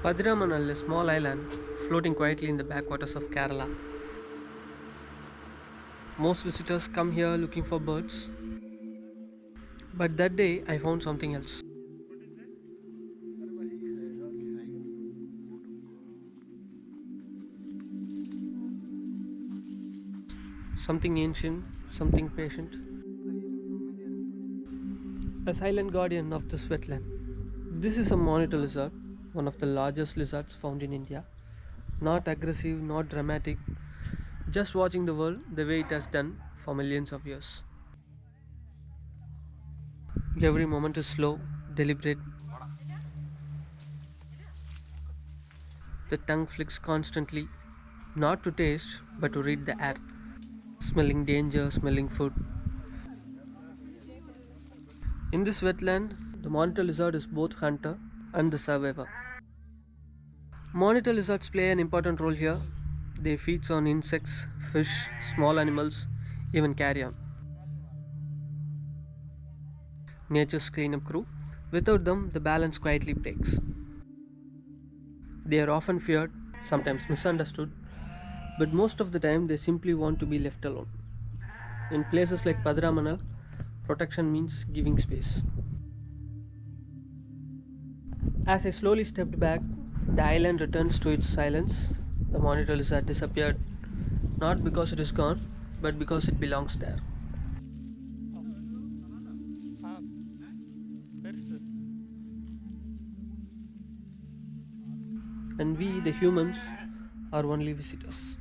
Pathiramanal is a small island floating quietly in the backwaters of Kerala. Most visitors come here looking for birds, but that day I found something else. Something ancient, something patient. A silent guardian of this wetland. This is a monitor lizard, one of the largest lizards found in India. Not aggressive, not dramatic, just watching the world the way it has done for millions of years. Every moment is slow, deliberate. The tongue flicks constantly, not to taste, but to read the air. Smelling danger, smelling food. In this wetland, the monitor lizard is both hunter and the survivor. Monitor lizards play an important role here. They feed on insects, fish, small animals, even carrion. Nature's cleanup crew. Without them, the balance quietly breaks. They are often feared, sometimes misunderstood, but most of the time they simply want to be left alone. In places like Pathiramanal, protection means giving space. As I slowly stepped back, the island returns to its silence. The monitor lizard disappeared, not because it is gone, but because it belongs there. And we, the humans, are only visitors.